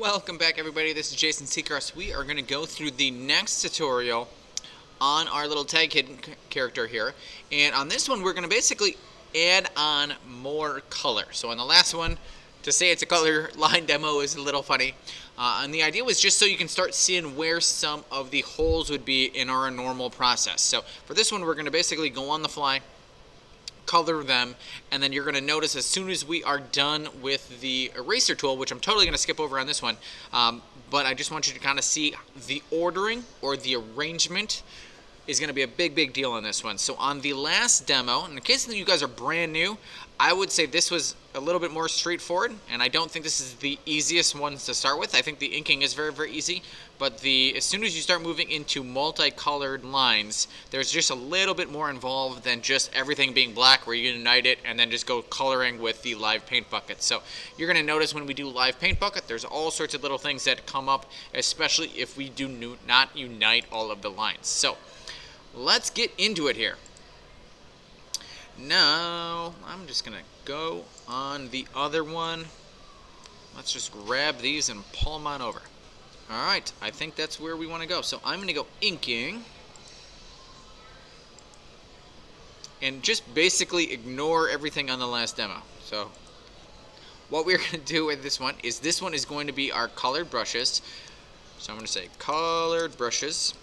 Welcome back, everybody. This is Jason Seacross. We are going to go through the next tutorial on our little tag kid character here. And on this one, we're going to basically add on more color. So on the last one, to say it's a color line demo is a little funny. And the idea was just so you can start seeing where some of the holes would be in our normal process. So for this one, we're going to basically go on the fly, color them, and then you're going to notice as soon as we are done with the eraser tool, which I'm totally going to skip over on this one, but I just want you to kind of see the ordering or the arrangement is going to be a big deal on this one. So on the last demo, in the case that you guys are brand new, I would say this was a little bit more straightforward, and I don't think this is the easiest one to start with. I think the inking is very easy, but as soon as you start moving into multicolored lines, there's just a little bit more involved than just everything being black where you unite it and then just go coloring with the live paint bucket. So you're going to notice when we do live paint bucket, there's all sorts of little things that come up, especially if we do not unite all of the lines. So let's get into it here. Now, I'm just going to go on the other one. Let's just grab these and pull them on over. Alright, I think that's where we want to go. So I'm going to go inking. And just basically ignore everything on the last demo. So what we're going to do with this one is going to be our colored brushes. So I'm going to say colored brushes.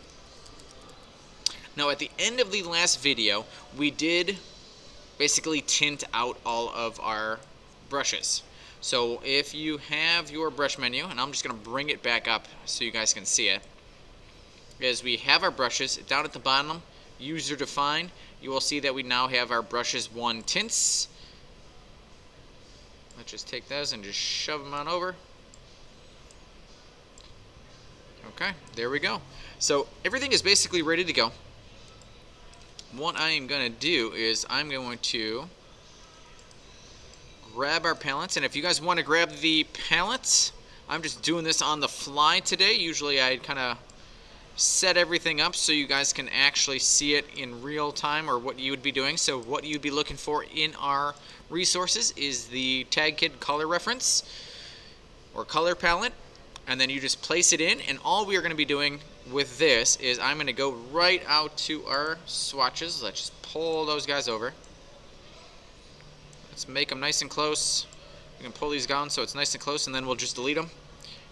Now at the end of the last video, we did basically tint out all of our brushes. So if you have your brush menu, and I'm just going to bring it back up so you guys can see it, as we have our brushes down at the bottom, user defined, you will see that we now have our brushes 1 tints. Let's just take those and just shove them on over. Okay, there we go. So everything is basically ready to go. What I am going to do is I'm going to grab our palettes, and if you guys want to grab the palettes, I'm just doing this on the fly today. Usually I kind of set everything up so you guys can actually see it in real time or what you would be doing. So what you'd be looking for in our resources is the tag kid color reference or color palette, and then you just place it in, and all we are going to be doing with this is I'm going to go right out to our swatches. Let's just pull those guys over. Let's make them nice and close. We can pull these down so it's nice and close, and then we'll just delete them.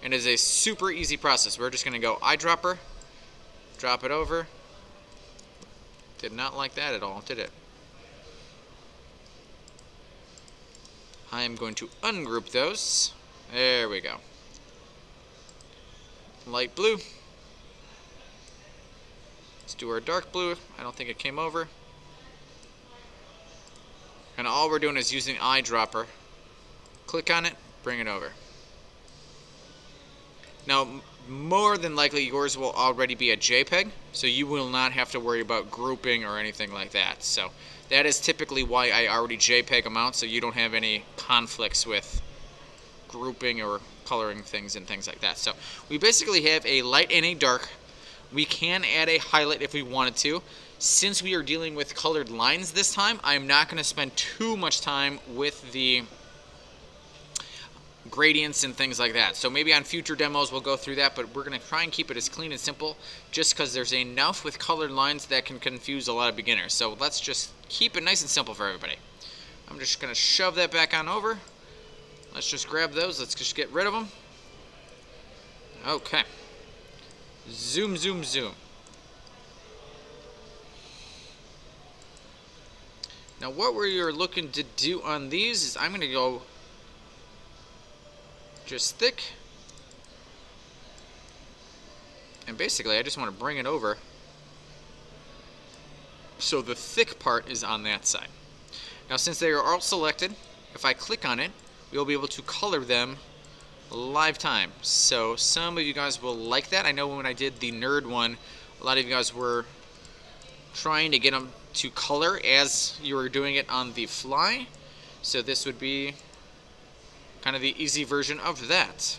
And it is a super easy process. We're just going to go eyedropper, drop it over. Did not like that at all, did it? I am going to ungroup those. There we go. Light blue. Let's do our dark blue. I don't think it came over. And all we're doing is using eyedropper. Click on it, bring it over. Now, more than likely yours will already be a JPEG, so you will not have to worry about grouping or anything like that. So that is typically why I already JPEG them out, so you don't have any conflicts with grouping or coloring things and things like that. So we basically have a light and a dark. We can add a highlight if we wanted to. Since we are dealing with colored lines this time, I'm not going to spend too much time with the gradients and things like that. So maybe on future demos we'll go through that, but we're going to try and keep it as clean and simple just because there's enough with colored lines that can confuse a lot of beginners. So let's just keep it nice and simple for everybody. I'm just going to shove that back on over. Let's just grab those. Let's just get rid of them. Okay. Zoom. Now what we're looking to do on these is I'm going to go just thick. And basically I just want to bring it over so the thick part is on that side. Now since they are all selected, if I click on it, we'll be able to color them live time. So some of you guys will like that. I know when I did the nerd one, a lot of you guys were trying to get them to color as you were doing it on the fly. So this would be kind of the easy version of that.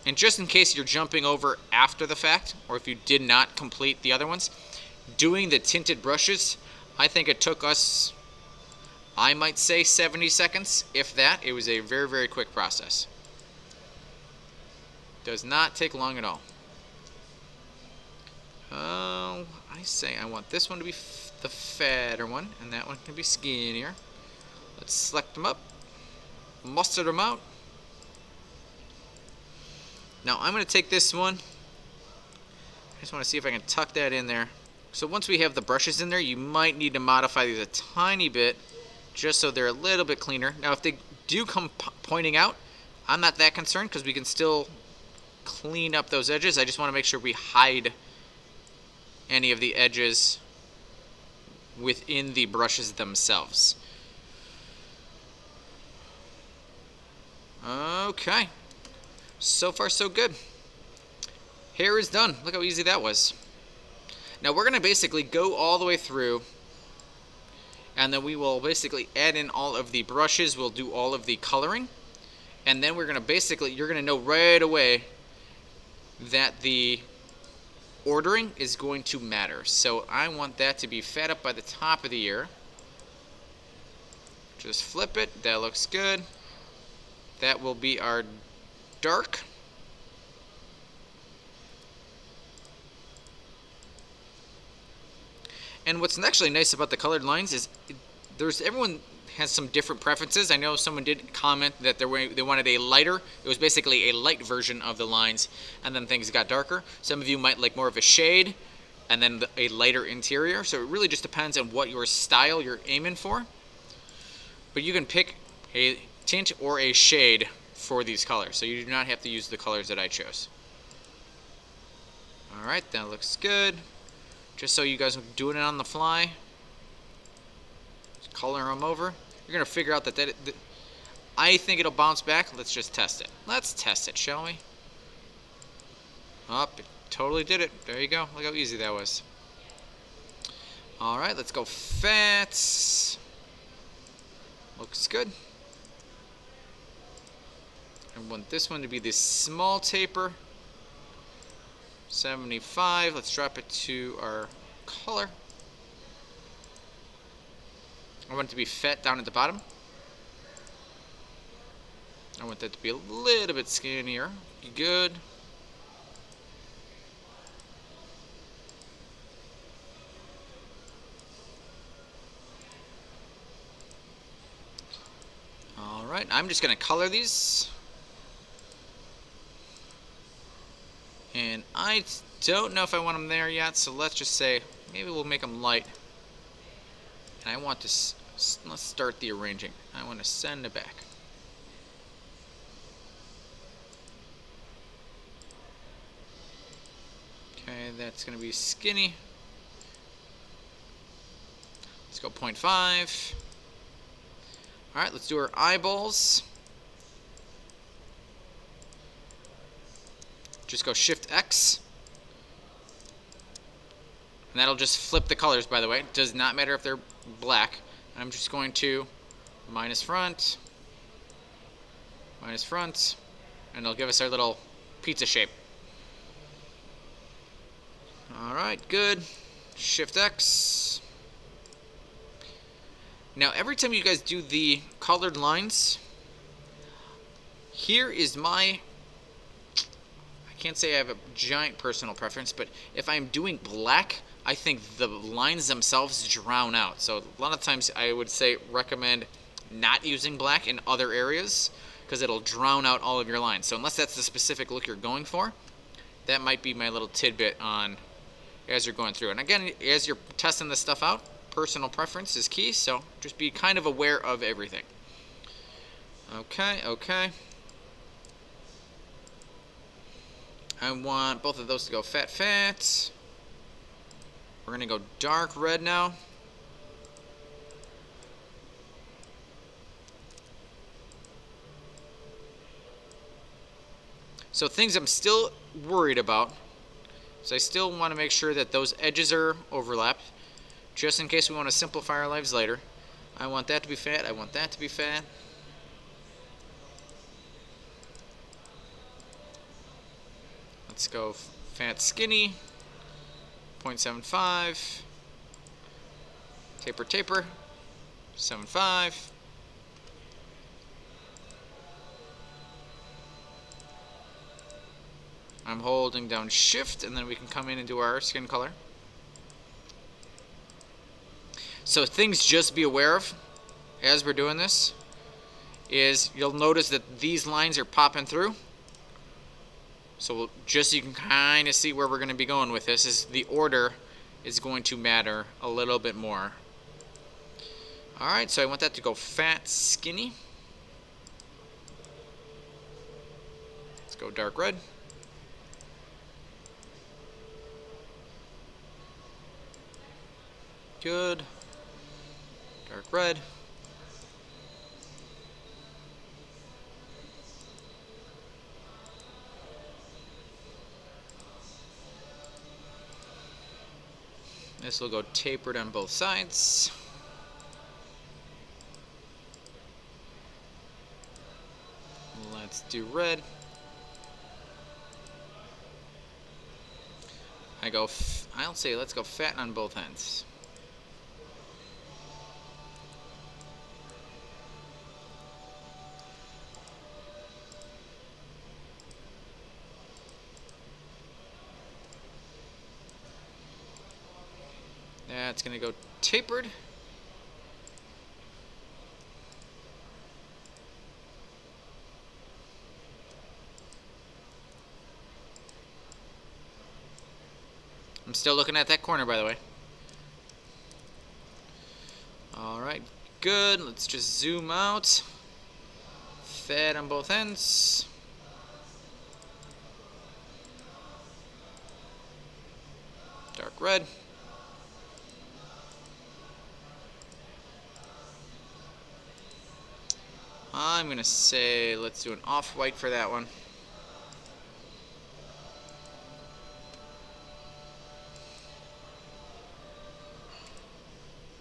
And just in case you're jumping over after the fact, or if you did not complete the other ones, doing the tinted brushes, I think it took us, I might say 70 seconds, if that. It was a very quick process. Does not take long at all. Oh, I say I want this one to be the fatter one, and that one can be skinnier. Let's select them up, muster them out. Now I'm going to take this one. I just want to see if I can tuck that in there. So once we have the brushes in there, you might need to modify these a tiny bit, just so they're a little bit cleaner. Now if they do come pointing out, I'm not that concerned because we can still clean up those edges. I just want to make sure we hide any of the edges within the brushes themselves. Okay, so far so good. Hair is done. Look how easy that was. Now we're going to basically go all the way through, and then we will basically add in all of the brushes. We'll do all of the coloring, and then we're going to basically, you're going to know right away that the ordering is going to matter. So I want that to be fat up by the top of the ear. Just flip it. That looks good. That will be our dark. And what's actually nice about the colored lines is everyone has some different preferences. I know someone did comment that they wanted a lighter. It was basically a light version of the lines, and then things got darker. Some of you might like more of a shade, and then a lighter interior. So it really just depends on what your style you're aiming for. But you can pick a tint or a shade for these colors, so you do not have to use the colors that I chose. All right, that looks good. Just so you guys are doing it on the fly, just color them over. You're gonna figure out that I think it'll bounce back. Let's just test it. Let's test it, shall we? Oh, it totally did it. There you go. Look how easy that was. All right, let's go fats. Looks good. I want this one to be this small taper. 75. Let's drop it to our color. I want it to be fat down at the bottom. I want that to be a little bit skinnier. Good. All right, I'm just going to color these. And I don't know if I want them there yet, so let's just say maybe we'll make them light. And I want to, let's start the arranging. I want to send it back. Okay, that's going to be skinny. Let's go 0.5. All right, let's do our eyeballs. Just go Shift X. And that'll just flip the colors, by the way. It does not matter if they're black. I'm just going to minus front, and it'll give us our little pizza shape. All right, good. Shift X. Now, every time you guys do the colored lines, here is my, I can't say I have a giant personal preference, but if I'm doing black, I think the lines themselves drown out. So a lot of times I would say recommend not using black in other areas because it'll drown out all of your lines. So unless that's the specific look you're going for, that might be my little tidbit on as you're going through. And again, as you're testing this stuff out, personal preference is key, so just be kind of aware of everything. Okay, okay. I want both of those to go fat. We're going to go dark red now. So things I'm still worried about. So I still want to make sure that those edges are overlapped, just in case we want to simplify our lives later. I want that to be fat. I want that to be fat. Let's go fat skinny, 0.75, taper, 7.5. I'm holding down shift, and then we can come in and do our skin color. So things just be aware of as we're doing this is you'll notice that these lines are popping through. So just so you can kind of see where we're going to be going with this, is the order is going to matter a little bit more. Alright, so I want that to go fat, skinny. Let's go dark red. Good. Dark red. This will go tapered on both sides. Let's do red. I'll say let's go fat on both ends. That's going to go tapered. I'm still looking at that corner, by the way. Alright, good. Let's just zoom out. Fat on both ends. Dark red. I'm going to say let's do an off-white for that one.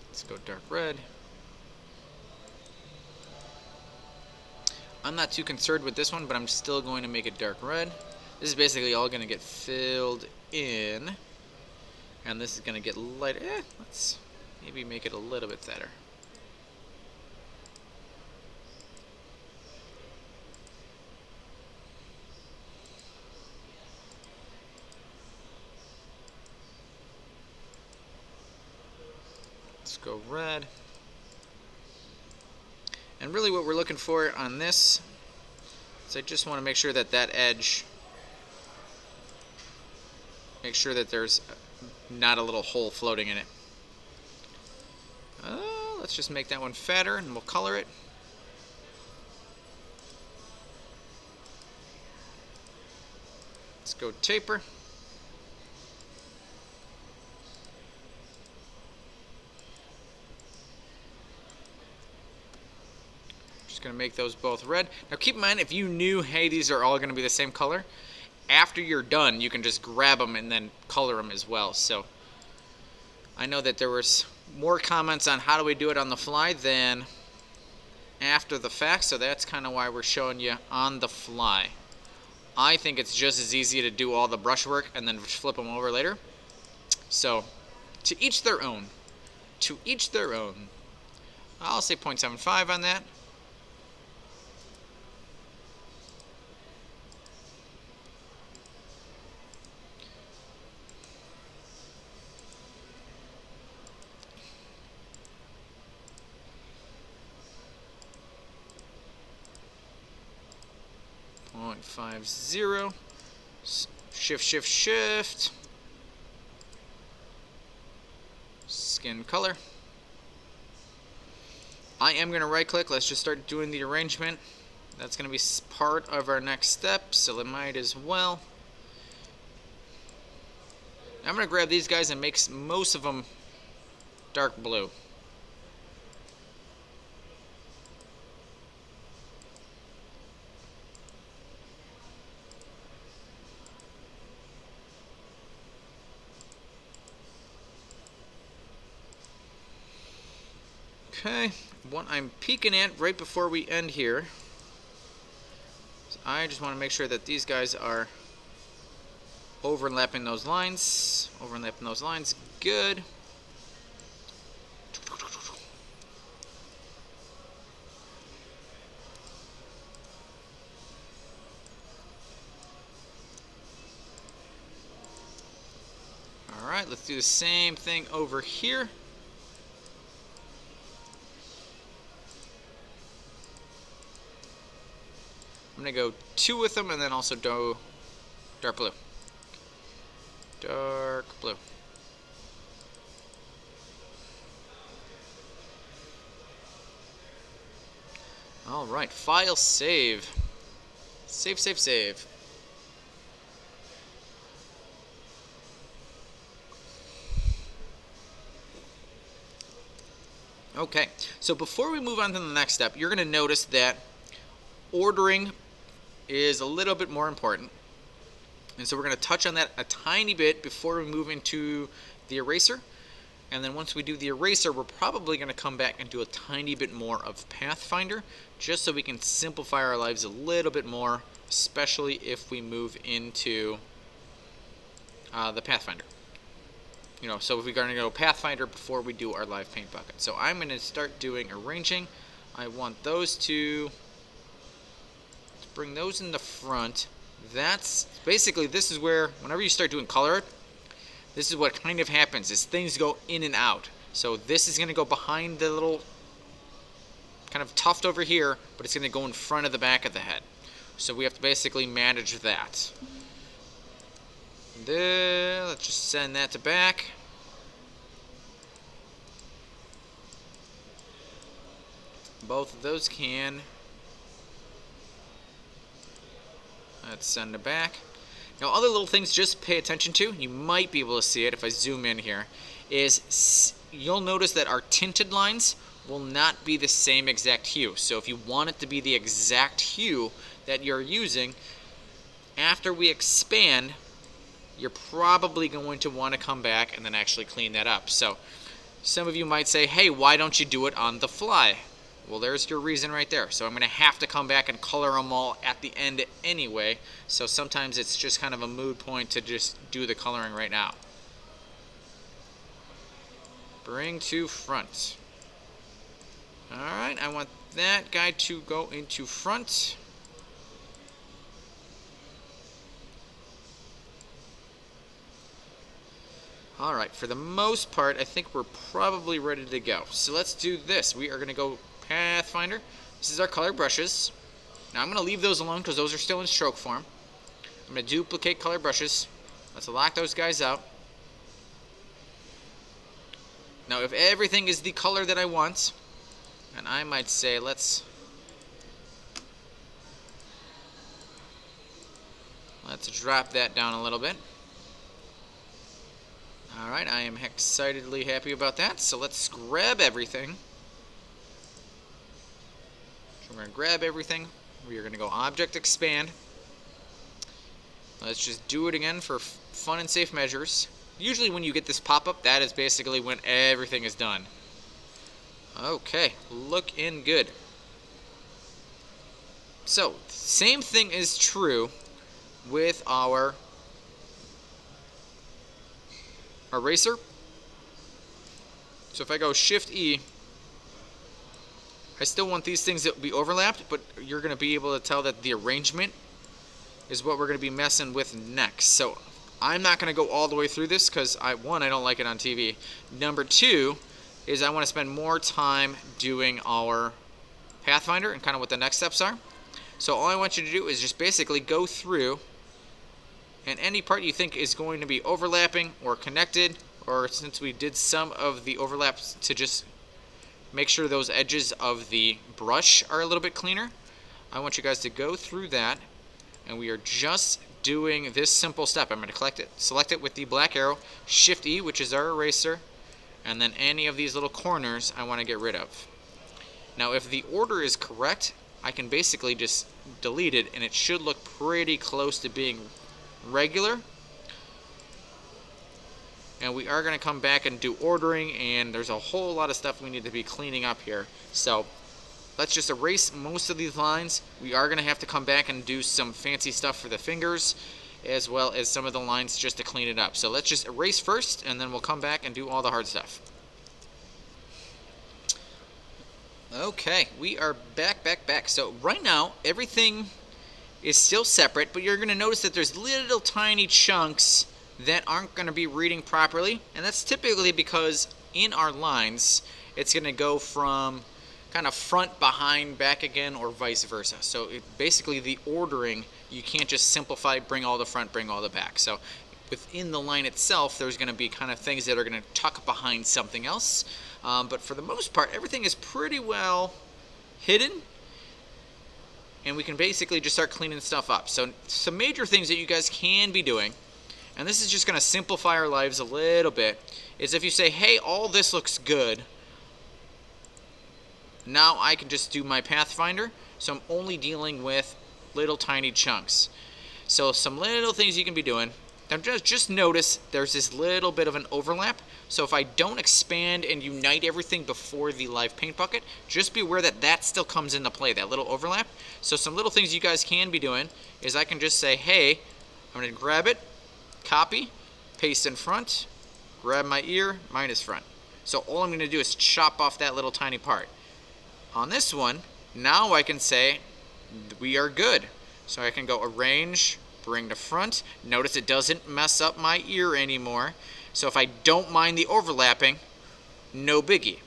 Let's go dark red. I'm not too concerned with this one, but I'm still going to make it dark red. This is basically all going to get filled in. And this is going to get lighter. Let's maybe make it a little bit fatter. Let's go red. And really what we're looking for on this is I just want to make sure that that edge, make sure that there's not a little hole floating in it. Let's just make that one fatter and we'll color it. Let's go taper. Going to make those both red. Now keep in mind, if you knew, hey, these are all going to be the same color, after you're done, you can just grab them and then color them as well. So I know that there was more comments on how do we do it on the fly than after the fact, so that's kind of why we're showing you on the fly. I think it's just as easy to do all the brush work and then flip them over later. So to each their own. To each their own. I'll say 0.75 on that. .50. Shift, shift, shift. Skin color. I am going to right click. Let's just start doing the arrangement. That's going to be part of our next step, so it might as well. I'm going to grab these guys and make most of them dark blue. Okay, what I'm peeking at right before we end here, I just want to make sure that these guys are overlapping those lines. Overlapping those lines, good. let's do the same thing over here. I'm going to go 2 with them and then also do dark blue. Dark blue. All right, file save. Save, save, save. Okay, so before we move on to the next step, you're going to notice that ordering is a little bit more important. And so we're going to touch on that a tiny bit before we move into the eraser. And then once we do the eraser, we're probably going to come back and do a tiny bit more of Pathfinder, just so we can simplify our lives a little bit more, especially if we move into the Pathfinder. You know, so if we're going to go Pathfinder before we do our live paint bucket. So I'm going to start doing arranging. I want those to bring those in the front. That's basically, this is where whenever you start doing color, this is what kind of happens is things go in and out. So this is going to go behind the little kind of tuft over here, but it's going to go in front of the back of the head. So we have to basically manage that. Let's just send that to back. Both of those can. Let's send it back. Now, other little things just pay attention to, you might be able to see it if I zoom in here, is you'll notice that our tinted lines will not be the same exact hue. So if you want it to be the exact hue that you're using, after we expand, you're probably going to want to come back and then actually clean that up. So some of you might say, hey, why don't you do it on the fly? Well, there's your reason right there. So I'm going to have to come back and color them all at the end anyway. So sometimes it's just kind of a mood point to just do the coloring right now. Bring to front. Alright, I want that guy to go into front. Alright, for the most part, I think we're probably ready to go. So let's do this. We are going to go Pathfinder. This is our color brushes. Now I'm going to leave those alone because those are still in stroke form. I'm going to duplicate color brushes. Let's lock those guys out. Now if everything is the color that I want, and I might say let's drop that down a little bit. Alright, I am excitedly happy about that. So let's grab everything. So we're going to grab everything. We are going to go Object Expand. Let's just do it again for fun and safe measures. Usually when you get this pop-up, that is basically when everything is done. Okay, looking good. So, same thing is true with our eraser. So if I go Shift E, I still want these things to be overlapped, but you're going to be able to tell that the arrangement is what we're going to be messing with next. So I'm not going to go all the way through this because, one, I don't like it on TV. Number two is I want to spend more time doing our Pathfinder and kind of what the next steps are. So all I want you to do is just basically go through, and any part you think is going to be overlapping or connected, or since we did some of the overlaps to just make sure those edges of the brush are a little bit cleaner, I want you guys to go through that, and we are just doing this simple step. I'm going to select it with the black arrow, Shift E, which is our eraser, and then any of these little corners I want to get rid of. Now if the order is correct, I can basically just delete it, and it should look pretty close to being regular. And we are going to come back and do ordering, and there's a whole lot of stuff we need to be cleaning up here. So let's just erase most of these lines. We are going to have to come back and do some fancy stuff for the fingers, as well as some of the lines just to clean it up. So let's just erase first, and then we'll come back and do all the hard stuff. Okay, we are back. So right now, everything is still separate, but you're going to notice that there's little tiny chunks that aren't going to be reading properly, and that's typically because in our lines it's going to go from kind of front, behind, back again, or vice versa. So basically the ordering, you can't just simplify, bring all the front, bring all the back. So within the line itself, there's going to be kind of things that are going to tuck behind something else. But for the most part, everything is pretty well hidden, and we can basically just start cleaning stuff up. So some major things that you guys can be doing, and this is just going to simplify our lives a little bit, is if you say, hey, all this looks good, now I can just do my pathfinder, so I'm only dealing with little tiny chunks. So some little things you can be doing. Now just notice there's this little bit of an overlap. So if I don't expand and unite everything before the live paint bucket, just be aware that that still comes into play, that little overlap. So some little things you guys can be doing is I can just say, hey, I'm going to grab it, copy, paste in front, grab my ear, minus front. So all I'm going to do is chop off that little tiny part. On this one, now I can say we are good. So I can go arrange, bring to front. Notice it doesn't mess up my ear anymore. So if I don't mind the overlapping, no biggie.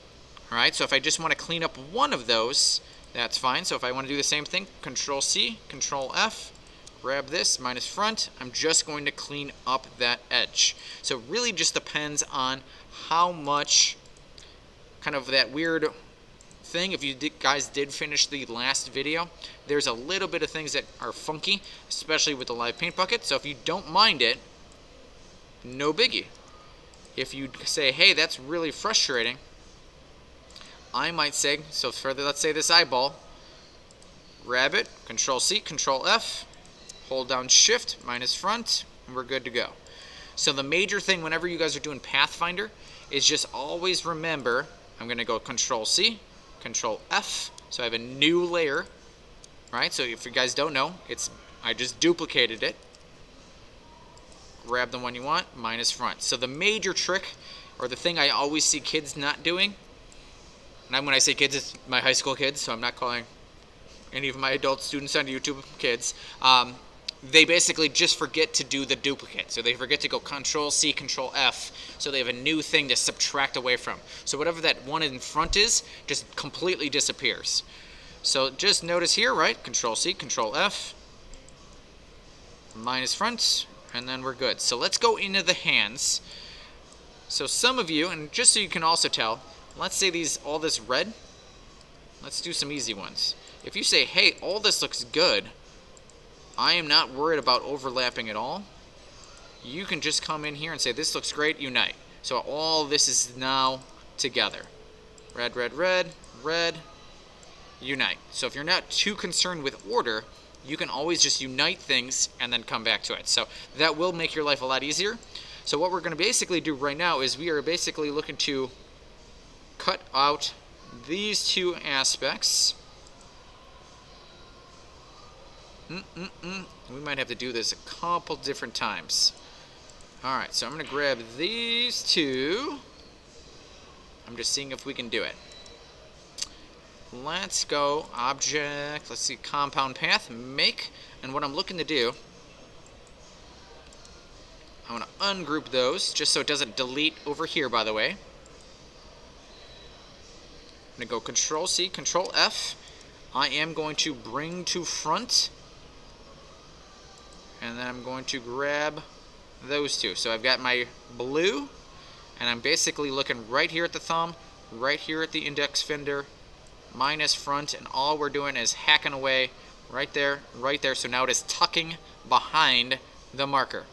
All right, so if I just want to clean up one of those, that's fine. So if I want to do the same thing, Control C, Control F, grab this, minus front, I'm just going to clean up that edge. So it really just depends on how much kind of that weird thing. If you guys did finish the last video, there's a little bit of things that are funky, especially with the live paint bucket. So if you don't mind it, no biggie. If you say, hey, that's really frustrating, I might say, so further, let's say this eyeball, grab it, Control C, Control F, hold down Shift, minus front, and we're good to go. So the major thing whenever you guys are doing Pathfinder is just always remember, I'm going to go Control C, Control F, so I have a new layer, right? So if you guys don't know, I just duplicated it. Grab the one you want, minus front. So the major trick, or the thing I always see kids not doing, and when I say kids, it's my high school kids, so I'm not calling any of my adult students on YouTube kids, they basically just forget to do the duplicate. So they forget to go Control C, Control F, so they have a new thing to subtract away from. So whatever that one in front is, just completely disappears. So just notice here, right? Control C, Control F, minus front, and then we're good. So let's go into the hands. So some of you, and just so you can also tell, let's say all this red, let's do some easy ones. If you say, hey, all this looks good, I am not worried about overlapping at all, you can just come in here and say, this looks great, unite. So all this is now together. Red, red, red, red, unite. So if you're not too concerned with order, you can always just unite things and then come back to it. So that will make your life a lot easier. So what we're going to basically do right now is we are basically looking to cut out these two aspects. We might have to do this a couple different times. Alright, so I'm going to grab these two. I'm just seeing if we can do it. Let's go object, let's see, compound path, make, and what I'm looking to do, I want to ungroup those just so it doesn't delete over here, by the way. I'm going to go Control C, Control F. I am going to bring to front, and then I'm going to grab those two. So I've got my blue, and I'm basically looking right here at the thumb, right here at the index finger, minus front, and all we're doing is hacking away right there, right there. So now it is tucking behind the marker.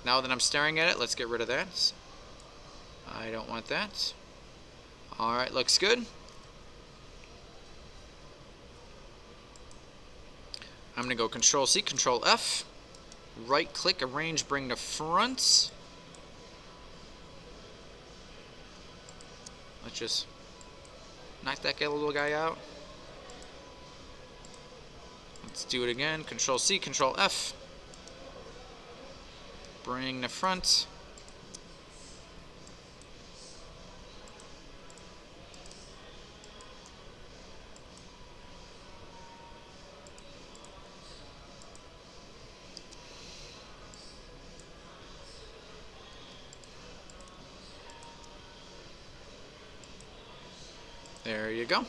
Now that I'm staring at it, let's get rid of that. I don't want that. Alright, looks good. I'm going to go Control C, Control F, right click, arrange, bring to front. Let's just knock that little guy out. Let's do it again. Control C, Control F. Bring the front. you go.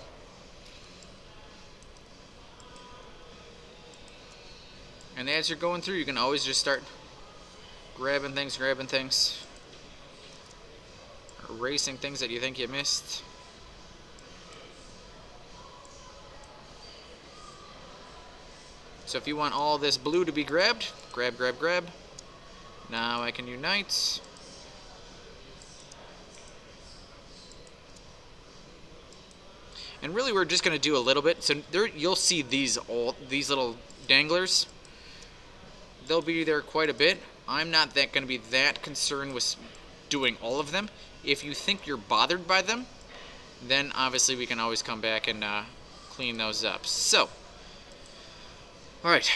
And as you're going through, you can always just start grabbing things, erasing things that you think you missed. So if you want all this blue to be grabbed, grab. Now I can unite. And really we're just going to do a little bit. So there you'll see these little danglers. They'll be there quite a bit. I'm not going to be that concerned with doing all of them. If you think you're bothered by them, then obviously we can always come back and clean those up. So, all right.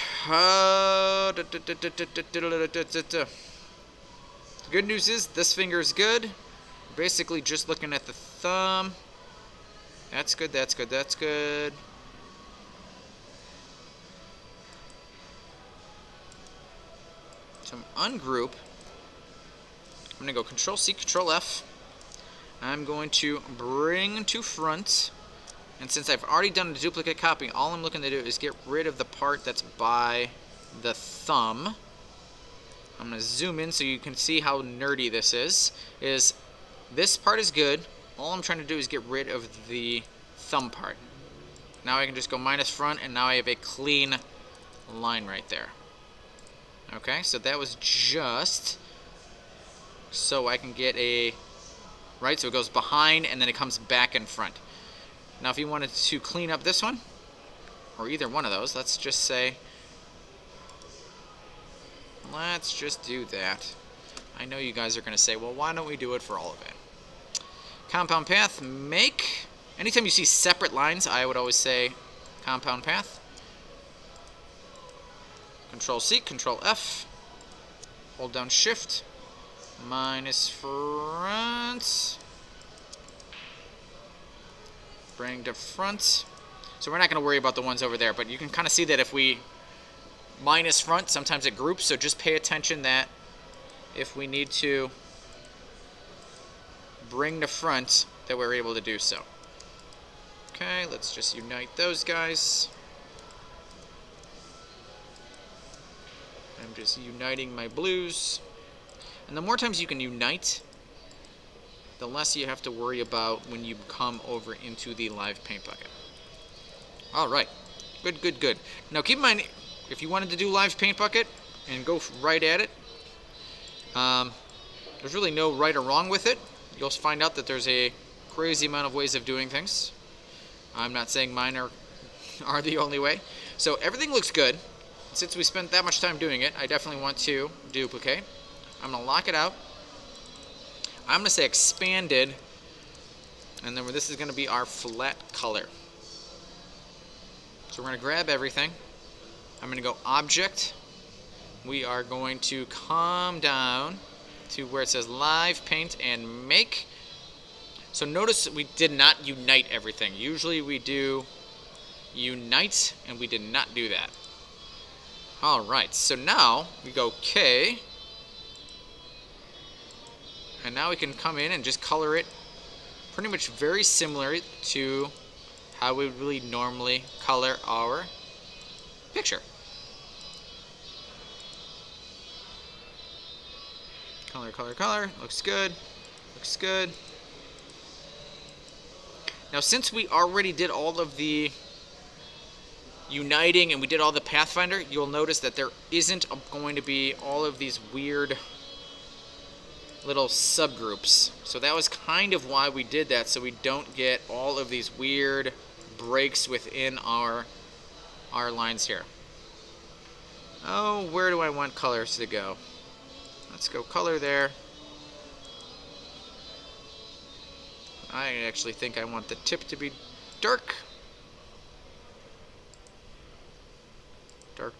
The good news is this finger is good. Basically just looking at the thumb. That's good. So ungroup. I'm going to go Control-C, Control-F. I'm going to bring to front. And since I've already done a duplicate copy, all I'm looking to do is get rid of the part that's by the thumb. I'm going to zoom in so you can see how nerdy this is. This part is good. All I'm trying to do is get rid of the thumb part. Now I can just go minus front, and now I have a clean line right there. Okay, so that was just so I can get a, right, so it goes behind and then it comes back in front. Now if you wanted to clean up this one, or either one of those, let's just say, let's just do that. I know you guys are going to say, well, why don't we do it for all of it? Compound path, make. Anytime you see separate lines, I would always say compound path. Control-C, Control-F. Hold down Shift. Minus front. Bring to front. So we're not going to worry about the ones over there, but you can kind of see that if we minus front, sometimes it groups, so just pay attention that if we need to bring to front, that we're able to do so. Okay, let's just unite those guys. I'm just uniting my blues. And the more times you can unite, the less you have to worry about when you come over into the live paint bucket. Alright, good. Now keep in mind, if you wanted to do live paint bucket and go right at it, there's really no right or wrong with it. You'll find out that there's a crazy amount of ways of doing things. I'm not saying mine are the only way. So everything looks good. Since we spent that much time doing it, I definitely want to duplicate. I'm going to lock it out. I'm going to say expanded, and then this is going to be our flat color. So we're going to grab everything. I'm going to go Object. We are going to come down to where it says Live Paint and Make. So notice we did not unite everything. Usually we do unite, and we did not do that. Alright, so now we go K, and now we can come in and just color it pretty much very similar to how we really normally color our picture. Color, looks good. Now since we already did all of the uniting and we did all the pathfinder, you'll notice that there isn't going to be all of these weird little subgroups. So that was kind of why we did that, so we don't get all of these weird breaks within our lines here. Oh, where do I want colors to go? Let's go color there. I actually think I want the tip to be dark.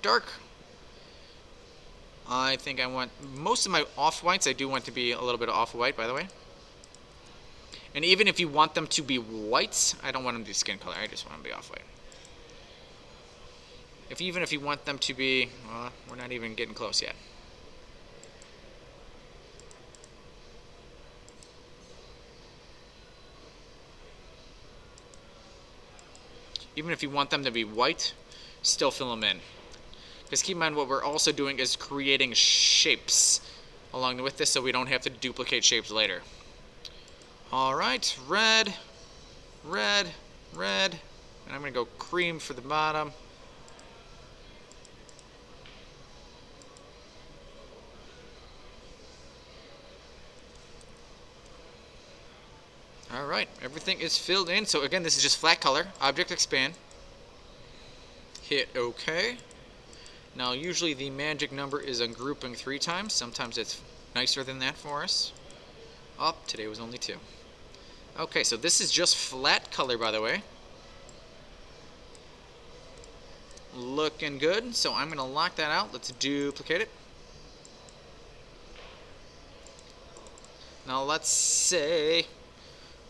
Dark. I think I want most of my off-whites, I do want to be a little bit of off-white, by the way. And even if you want them to be whites, I don't want them to be skin color, I just want them to be off-white. Even if you want them to be, well, we're not even getting close yet. Even if you want them to be white, still fill them in. Because keep in mind what we're also doing is creating shapes along with this so we don't have to duplicate shapes later. Alright, red, red, red, and I'm going to go cream for the bottom. Alright, everything is filled in. So again, this is just flat color, object expand. Hit OK. Now usually the magic number is ungrouping 3 times. Sometimes it's nicer than that for us. Oh, today was only 2. Okay, so this is just flat color, by the way. Looking good. So I'm going to lock that out. Let's duplicate it. Now let's say,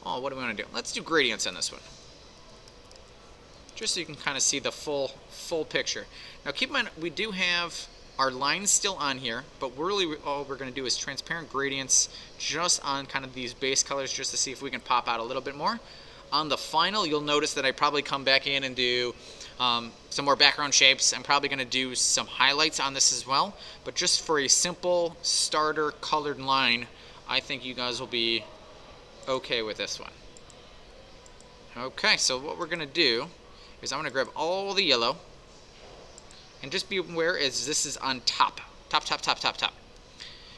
oh, what do we want to do? Let's do gradients on this one, just so you can kind of see the full picture. Now keep in mind, we do have our lines still on here, but really all we're going to do is transparent gradients just on kind of these base colors, just to see if we can pop out a little bit more. On the final, you'll notice that I probably come back in and do some more background shapes. I'm probably going to do some highlights on this as well, but just for a simple starter colored line, I think you guys will be okay with this one. Okay, so what we're going to do is I'm going to grab all the yellow, and just be aware is this is on top.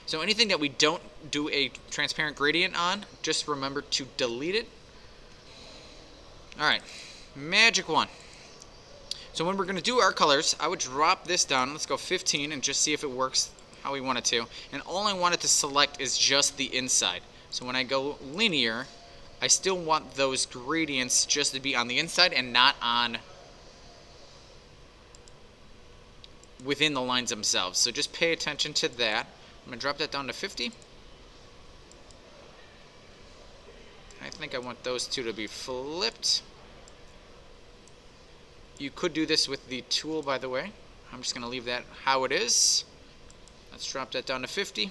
So anything that we don't do a transparent gradient on, just remember to delete it. Alright, magic one. So when we're going to do our colors, I would drop this down. Let's go 15 and just see if it works how we want it to. And all I want it to select is just the inside. So when I go linear, I still want those gradients just to be on the inside and not on within the lines themselves. So just pay attention to that. I'm going to drop that down to 50. I think I want those two to be flipped. You could do this with the tool, by the way. I'm just going to leave that how it is. Let's drop that down to 50.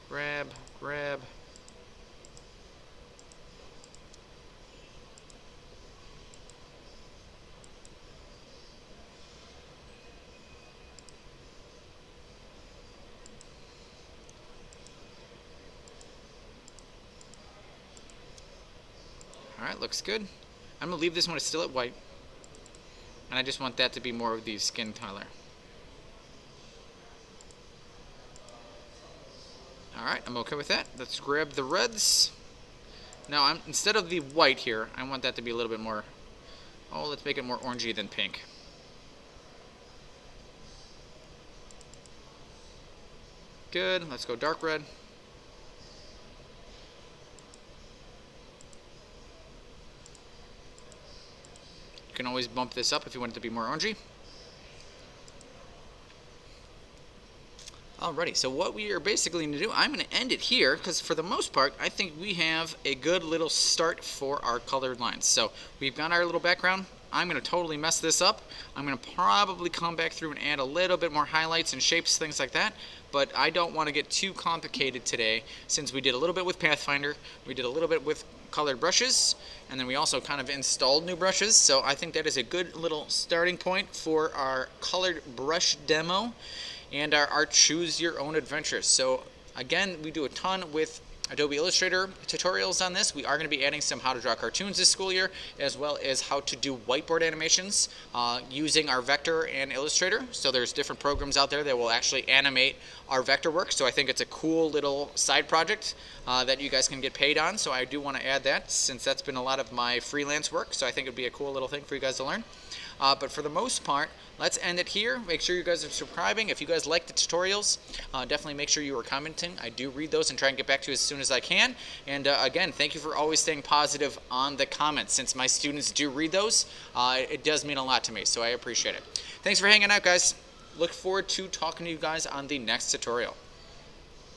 Grab, grab. Alright, looks good. I'm going to leave this one still at white. And I just want that to be more of the skin color. Alright, I'm okay with that. Let's grab the reds. Now, instead of the white here, I want that to be a little bit more, oh, let's make it more orangey than pink. Good, let's go dark red. You can always bump this up if you want it to be more orangey. Alrighty, so what we are basically going to do, I'm going to end it here because for the most part, I think we have a good little start for our colored lines. So we've got our little background. I'm going to totally mess this up. I'm going to probably come back through and add a little bit more highlights and shapes, things like that. But I don't want to get too complicated today since we did a little bit with Pathfinder, we did a little bit with colored brushes, and then we also kind of installed new brushes. So I think that is a good little starting point for our colored brush demo and our choose your own adventure. So again, we do a ton with Adobe Illustrator tutorials on this. We are going to be adding some how to draw cartoons this school year, as well as how to do whiteboard animations using our vector and Illustrator. So there's different programs out there that will actually animate our vector work. So I think it's a cool little side project that you guys can get paid on. So I do want to add that since that's been a lot of my freelance work. So I think it would be a cool little thing for you guys to learn. But for the most part, let's end it here. Make sure you guys are subscribing. If you guys like the tutorials, definitely make sure you are commenting. I do read those and try and get back to you as soon as I can. And again, thank you for always staying positive on the comments. Since my students do read those, it does mean a lot to me, so I appreciate it. Thanks for hanging out, guys. Look forward to talking to you guys on the next tutorial.